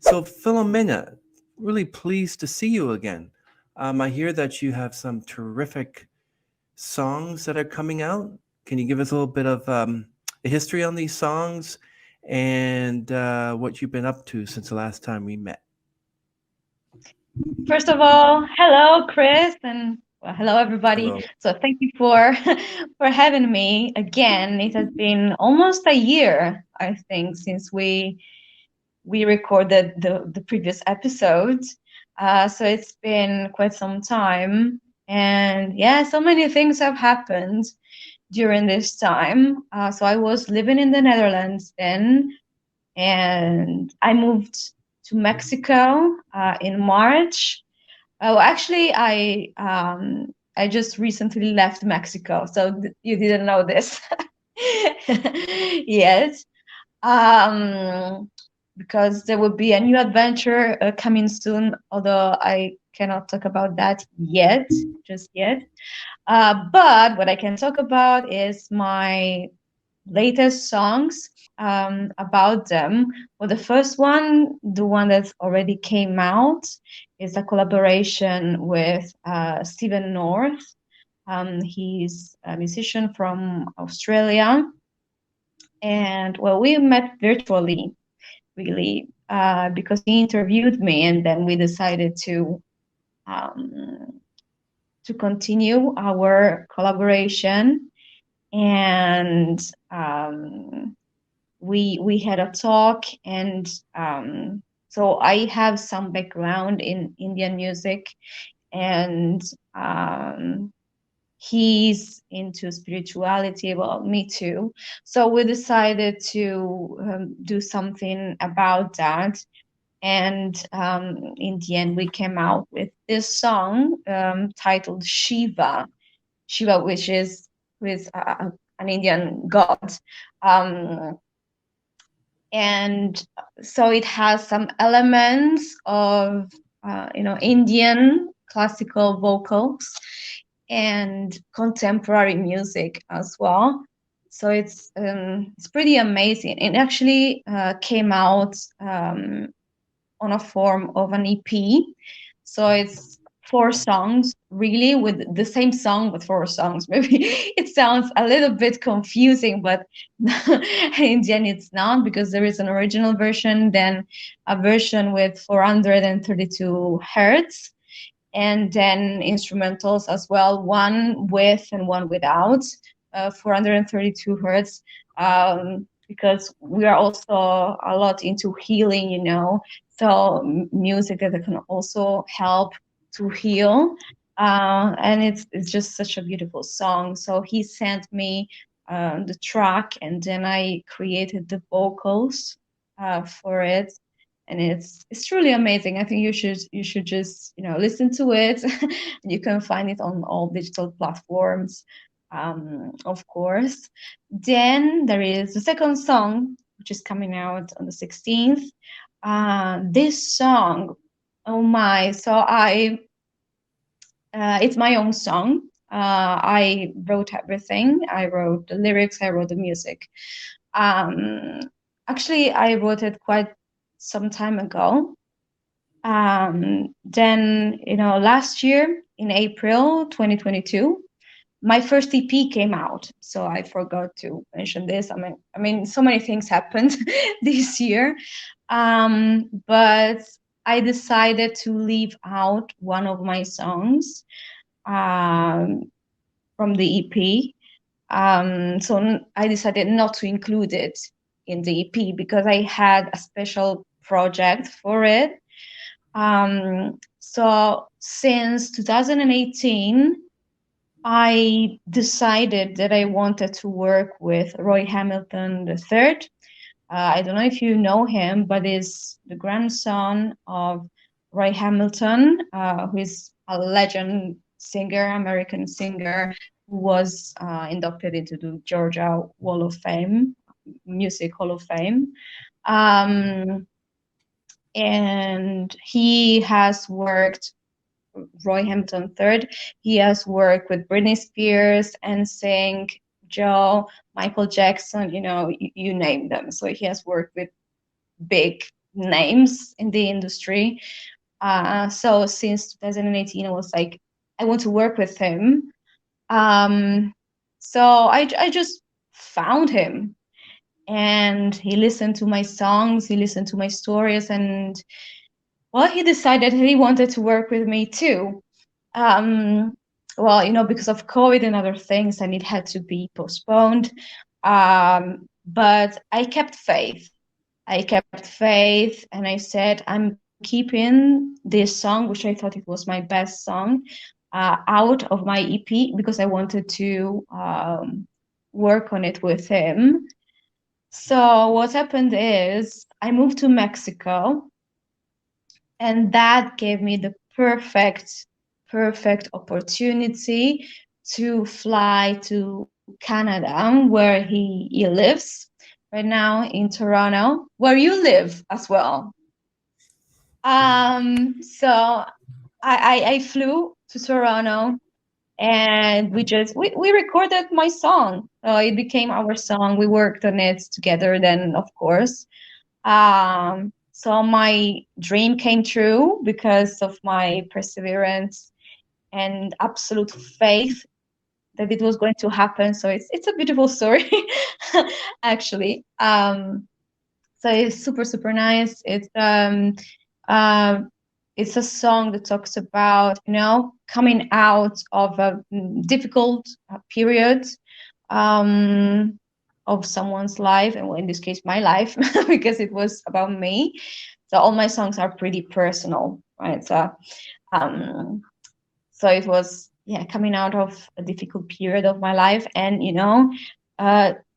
So, Filomena, really pleased to see you again. I hear that you have some terrific songs that are coming out. Can you give us a little bit of a history on these songs and what you've been up to since the last time we met? First of all, hello, Chris, and well, hello, everybody. Hello. So thank you for for having me again. It has been almost a year, I think, since we recorded the previous episode. So it's been quite some time, and yeah, so many things have happened during this time. So I was living in the Netherlands then, and I moved to Mexico in March. Oh, actually, I just recently left Mexico, so you didn't know this yet. Um, because there will be a new adventure coming soon, although I cannot talk about that yet, just yet. But what I can talk about is my latest songs about them. Well, the first one, the one that already came out, is a collaboration with Stephen North. He's a musician from Australia. And well, we met virtually, really, because he interviewed me, and then we decided um, to continue our collaboration. And we had a talk, and so I have some background in Indian music, and um, he's into spirituality. Well, me too. So we decided to do something about that. And in the end, we came out with this song titled Shiva, which is with an Indian god. Um, and so it has some elements of Indian classical vocals and contemporary music as well. So it's pretty amazing. It actually came out on a form of an EP. So it's four songs, really, with the same song, but four songs. Maybe it sounds a little bit confusing, but in the end, it's not, because there is an original version, then a version with 432 hertz, and then instrumentals as well, one with and one without 432 hertz. Because we are also a lot into healing, so music that can also help to heal. And it's just such a beautiful song. So he sent me the track, and then I created the vocals for it, and it's truly amazing. I think you should just listen to it. You can find it on all digital platforms, of course. Then there is the second song, which is coming out on the 16th. This song, oh my! So it's my own song. I wrote everything. I wrote the lyrics. I wrote the music. Um, Actually, I wrote it quite some time ago. Then, last year in April 2022, my first EP came out. So I forgot to mention this. I mean, so many things happened this year. But I decided to leave out one of my songs um, from the EP. So I decided not to include it in the EP because I had a special project for it. So since 2018, I decided that I wanted to work with Roy Hamilton III. I don't know if you know him, but is the grandson of Roy Hamilton, who is a legend singer, American singer, who was inducted into the Georgia Wall of Fame, Music Hall of Fame. Um, and he has worked, Roy Hampton III, he has worked with Britney Spears, NSYNC, Joe, Michael Jackson, you name them. So he has worked with big names in the industry. So since 2018, I was like, I want to work with him. So I just found him, and he listened to my songs, he listened to my stories, and well, he decided he wanted to work with me too. Well, because of COVID and other things, and it had to be postponed. But I kept faith. And I said, I'm keeping this song, which I thought it was my best song, out of my EP because I wanted to work on it with him. So what happened is I moved to Mexico, and that gave me the perfect opportunity to fly to Canada, where he lives right now, in Toronto, where you live as well. So I flew to Toronto, and we recorded my song. It became our song. We worked on it together then, of course. So my dream came true because of my perseverance and absolute faith that it was going to happen. So it's a beautiful story, actually. So it's super nice. It's a song that talks about coming out of a difficult period of someone's life, and in this case my life, because it was about me. So all my songs are pretty personal, right? So it was coming out of a difficult period of my life, and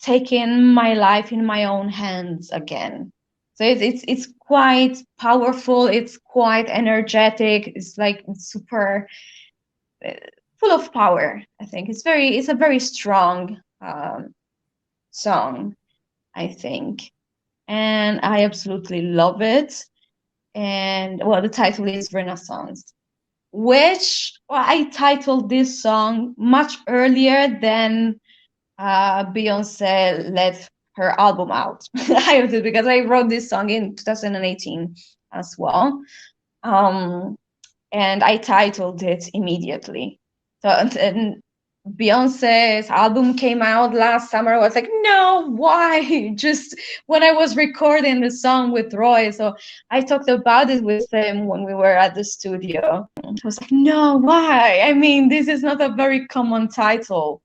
taking my life in my own hands again. So it's quite powerful, it's quite energetic, it's like super full of power. I think it's a very strong song, I think, and I absolutely love it. And well, the title is Renaissance, which I titled this song much earlier than Beyonce let her album out. Because I wrote this song in 2018 as well, and I titled it immediately. So and Beyonce's album came out last summer. I was like, no, why? Just when I was recording the song with Roy. So I talked about it with him when we were at the studio. I was like, no, why? I mean, this is not a very common title,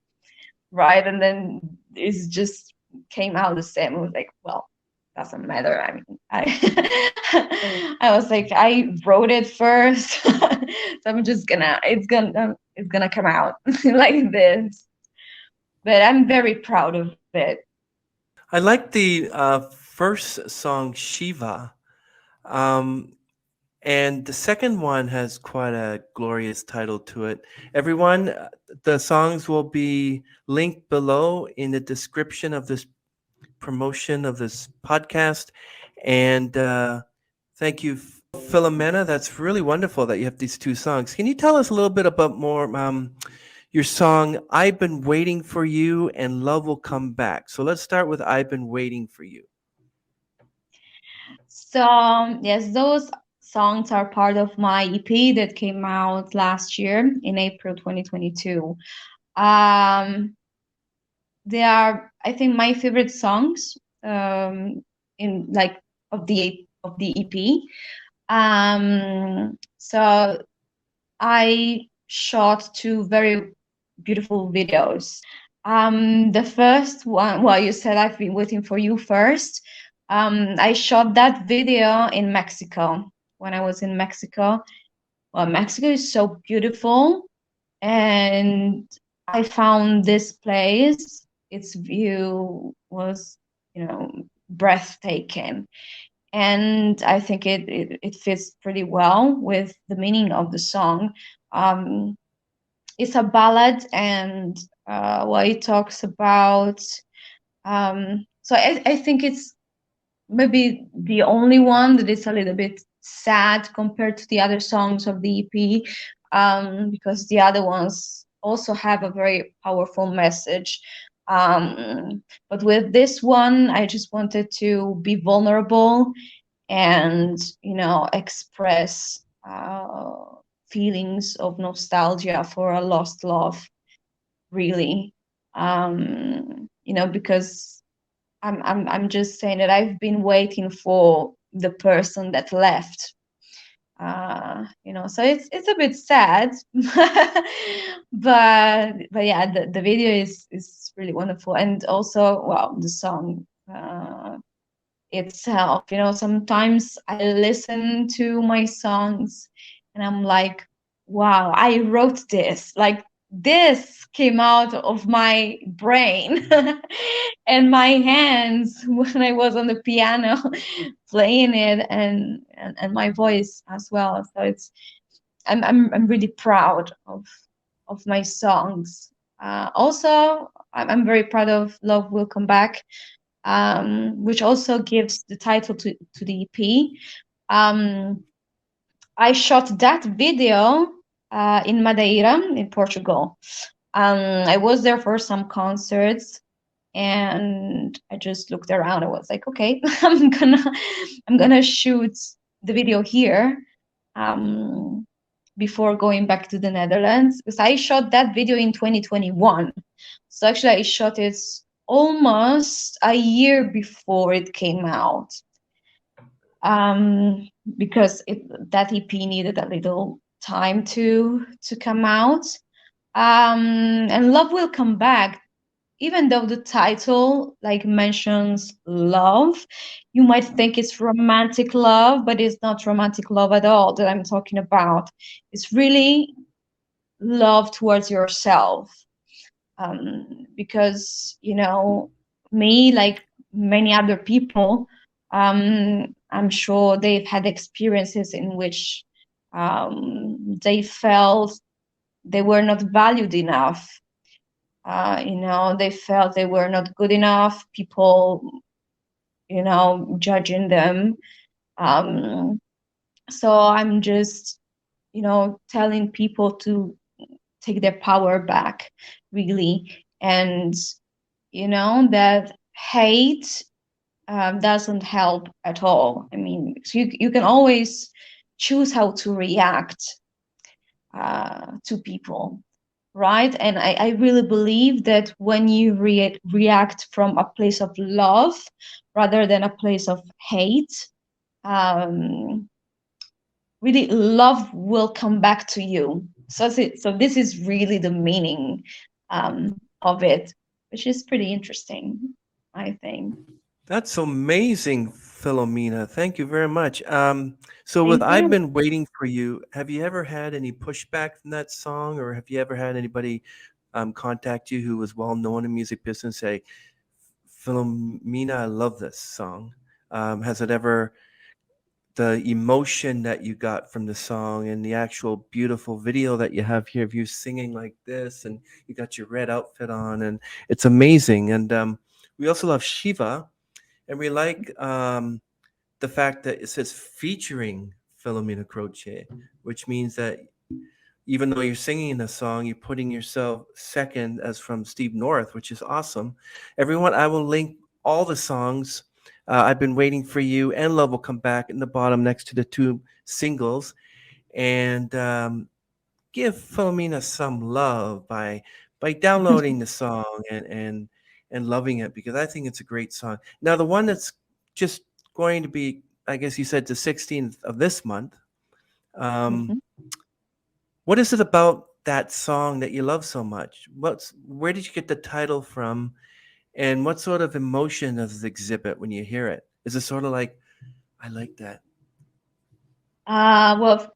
right? And then it just came out the same. I was like, well, doesn't matter. I mean, I was like, I wrote it first, so I'm just it's gonna come out like this. But I'm very proud of it. I like the first song, Shiva. And the second one has quite a glorious title to it. Everyone, the songs will be linked below in the description of this promotion of this podcast. And thank you, Filomena. That's really wonderful that you have these two songs. Can you tell us a little bit about more your song, I've Been Waiting for You and Love Will Come Back? So let's start with I've Been Waiting for You. So yes, those songs are part of my EP that came out last year in April 2022. They are, I think, my favorite songs in like of the EP. So I shot two very beautiful videos. The first one, well, you said I've been waiting for you first. I shot that video in Mexico when I was in Mexico. Well, Mexico is so beautiful, and I found this place. Its view was, breathtaking, and I think it fits pretty well with the meaning of the song. It's a ballad, and it talks about. So I think it's maybe the only one that is a little bit sad compared to the other songs of the EP, because the other ones also have a very powerful message. But with this one, I just wanted to be vulnerable and, you know, express feelings of nostalgia for a lost love, really. You know, because I'm just saying that I've been waiting for the person that left. You know, so it's a bit sad, but yeah, the video is really wonderful, and also, well, the song itself. You know, sometimes I listen to my songs and I'm like, wow, I wrote this. Like, this came out of my brain and my hands when I was on the piano playing it, and my voice as well. So it's I'm really proud of my songs. Also, I'm very proud of Love Will Come Back, which also gives the title to the EP. I shot that video in Madeira, in Portugal. I was there for some concerts, and I just looked around. I was like, okay, I'm gonna shoot the video here before going back to the Netherlands, because I shot that video in 2021. So actually, I shot it almost a year before it came out, because that EP needed a little time to come out. And Love Will Come Back, even though the title like mentions love, you might think it's romantic love, but it's not romantic love at all that I'm talking about. It's really love towards yourself. Because, you know, me, like many other people, I'm sure they've had experiences in which they felt they were not valued enough. You know, they felt they were not good enough, people, you know, judging them. So I'm just, you know, telling people to take their power back, really. And, you know, that hate doesn't help at all. I mean, so you can always choose how to react to people, right? And I really believe that when you react from a place of love rather than a place of hate, really love will come back to you. So this is really the meaning of it, which is pretty interesting, I think. That's amazing, Filomena. Thank you very much. So with Thank I've you. Been Waiting for You, have you ever had any pushback from that song, or have you ever had anybody contact you who was well known in music business say, Filomena, I love this song? Has it ever, the emotion that you got from the song and the actual beautiful video that you have here of you singing like this, and you got your red outfit on, and it's amazing. And we also love Shiva, and we like the fact that it says featuring Filomena Croce, which means that even though you're singing the song, you're putting yourself second as from Steve North, which is awesome. Everyone, I will link all the songs. I've Been Waiting for You and Love Will Come Back in the bottom next to the two singles. And give Filomena some love by downloading the song and loving it, because I think it's a great song. Now, the one that's just going to be, I guess you said the 16th of this month. Mhm. What is it about that song that you love so much? Where did you get the title from, and what sort of emotion does it exhibit when you hear it? Is it sort of like, I like that? Well,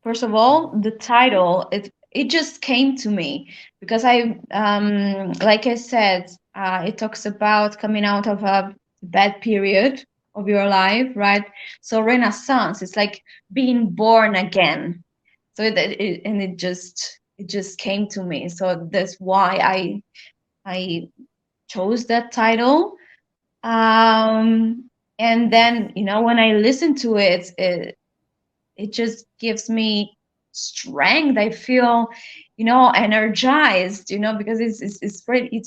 first of all, the title, it just came to me because like I said, it talks about coming out of a bad period of your life, right? So Renaissance, it's like being born again. So it just came to me. So that's why I chose that title. And then, you know, when I listen to it just gives me strength. I feel, you know, energized, you know, because it's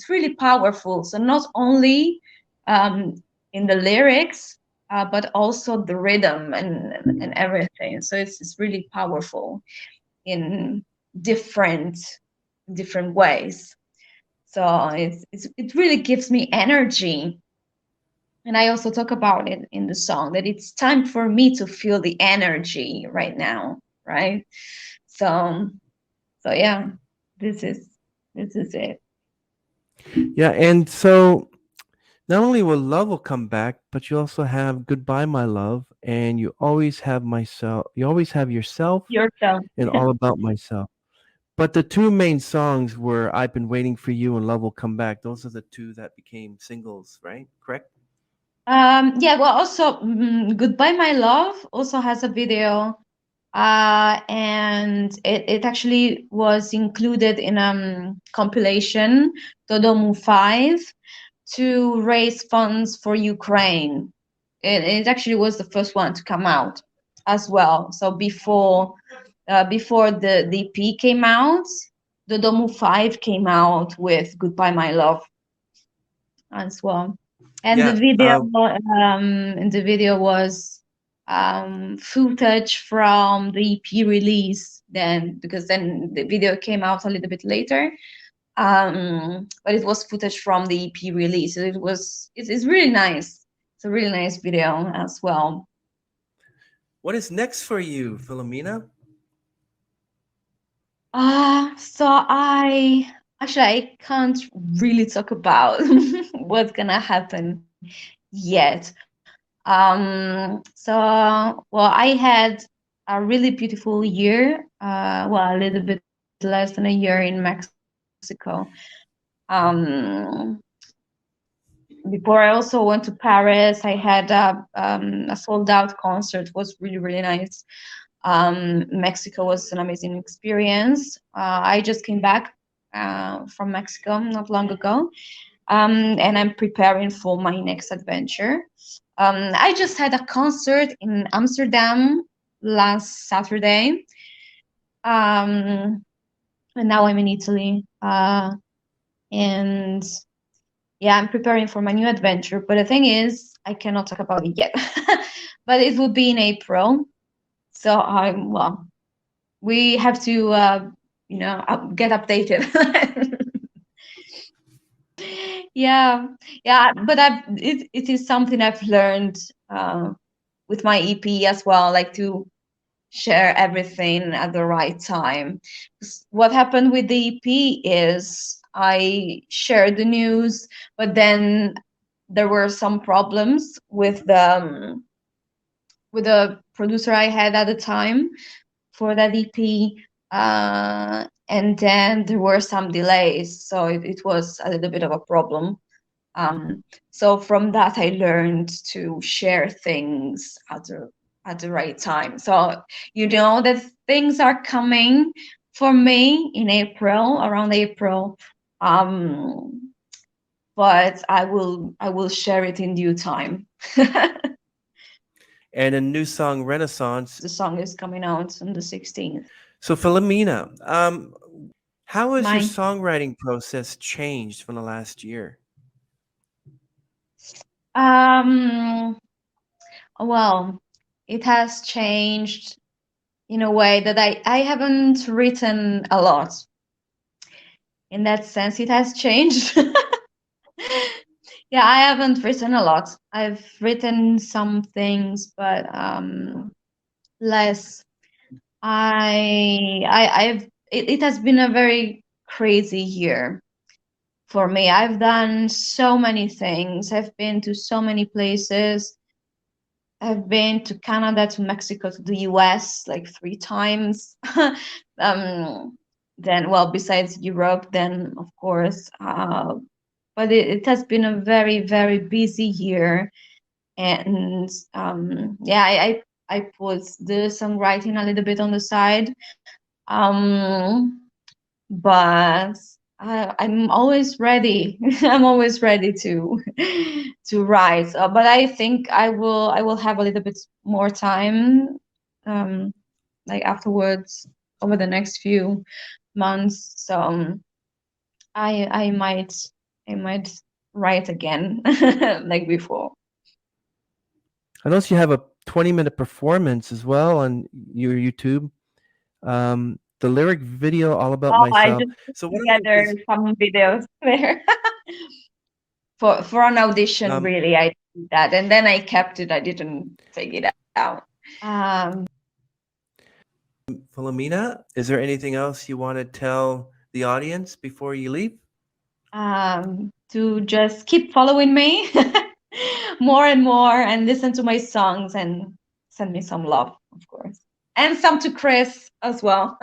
really powerful. So not only in the lyrics, but also the rhythm and everything. So it's really powerful in different ways. So it really gives me energy. And I also talk about it in the song that it's time for me to feel the energy right now, right? So yeah, this is it. Yeah, and so not only will come back, but you also have Goodbye My Love, and you always have myself. You always have yourself Yourself. and All About Myself. But the two main songs were I've Been Waiting for You and Love Will Come Back. Those are the two that became singles, right? Correct? Yeah, well, also Goodbye My Love also has a video, and it actually was included in a compilation, Todomu 5, to raise funds for Ukraine. It actually was the first one to come out as well. So before the EP came out, Todomu 5 came out with Goodbye My Love as well. And Yeah. the video was footage from the EP release then, because then the video came out a little bit later. But it was footage from the EP release. It's really nice. It's a really nice video as well. What is next for you, Filomena? So I can't really talk about what's gonna happen yet. So well, I had a really beautiful year. Well, a little bit less than a year in Mexico. Um, Before I also went to Paris. I had a sold out concert. It was really, really nice. Mexico was an amazing experience. I just came back from Mexico not long ago, and I'm preparing for my next adventure. I just had a concert in Amsterdam last Saturday, and now I'm in Italy. And yeah, I'm preparing for my new adventure. But the thing is, I cannot talk about it yet. But it will be in April. So well, we have to get updated. Yeah, but it is something I've learned with my EP as well, like to share everything at the right time. What happened with the EP is I shared the news, but then there were some problems with the producer I had at the time for that EP. And then there were some delays, so it was a little bit of a problem. So from that, I learned to share things at the right time. So that things are coming for me in April, around April. But I will share it in due time. And a new song, Renaissance. The song is coming out on the 16th. So, Filomena, how has your Mine. songwriting process changed from the last year? Well, it has changed in a way that I haven't written a lot. In that sense, it has changed. Yeah, I haven't written a lot. I've written some things, but less. It has been a very crazy year for me. I've done so many things. I've been to so many places. I've been to Canada, to Mexico, to the US like 3 times. Then, well, besides Europe, then of course. But it has been a very, very busy year. And yeah, I put the songwriting a little bit on the side. But I'm always ready. I'm always ready to write. But I think I will have a little bit more time, like afterwards, over the next few months. So I might write again like before. I noticed you have a 20-minute performance as well on your YouTube. The lyric video, All About I Myself. just put So one of them together is, some videos there for an audition. Really, I did that, and then I kept it. I didn't take it out. Filomena, is there anything else you want to tell the audience before you leave? To just keep following me more and more, and listen to my songs, and send me some love, of course, and some to Chris as well.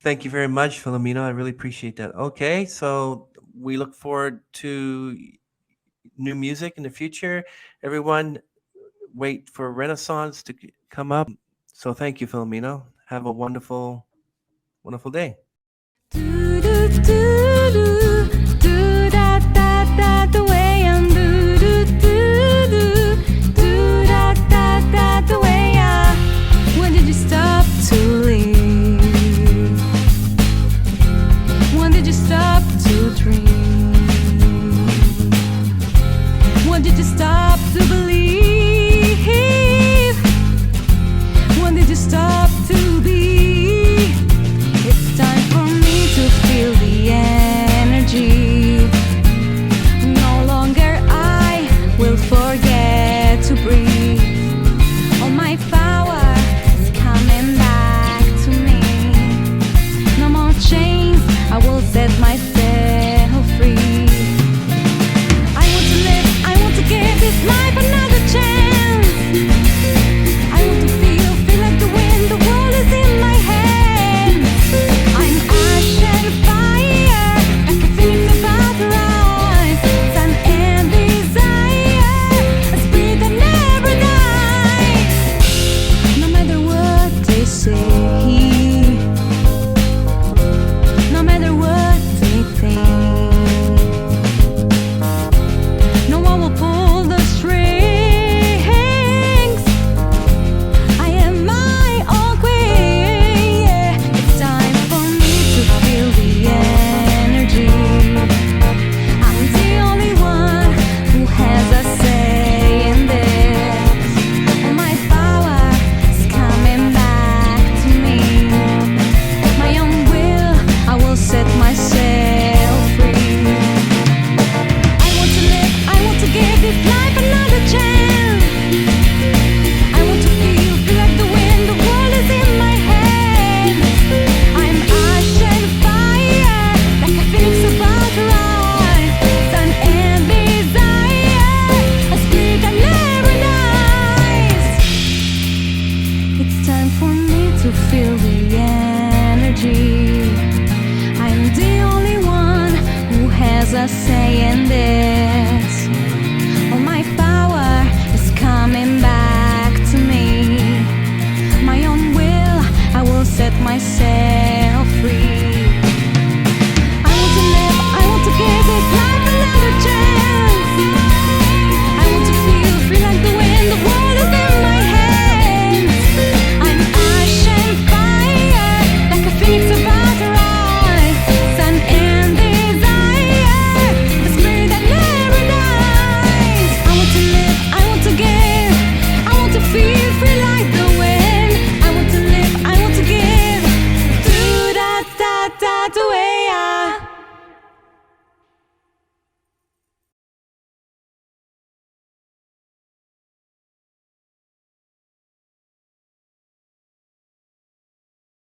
Thank you very much, Filomena. I really appreciate that. Okay, so we look forward to new music in the future. Everyone, wait for Renaissance to come up. So thank you, Filomena. Have a wonderful, wonderful day. When did you stop to live? When did you stop to dream? When did you stop to believe? When did you stop to be? It's time for me to feel the energy. No longer I will forget to breathe. All my power is coming back to me. No more chains, I will set myself free. I want to live, I want to give this life another chance. I want to feel like the wind, the world is in my hands. I'm ash and fire, like a phoenix about to rise. Sun and desire, a spirit that never dies. No matter what they say, no matter what they think, no one will pull the strings. I am my own queen, yeah. It's time for me to feel the energy. I'm the only one who has a say in this. All my power is coming back to me. My own will, I will set myself free. I want to live, I want to give this life another chance. I want to feel like the wind, the world is in my hands. I'm ash and fire, like a phoenix about to rise. Sun and desire, a spirit that never dies. It's time for me to feel the energy. I'm the only one who has a say in this.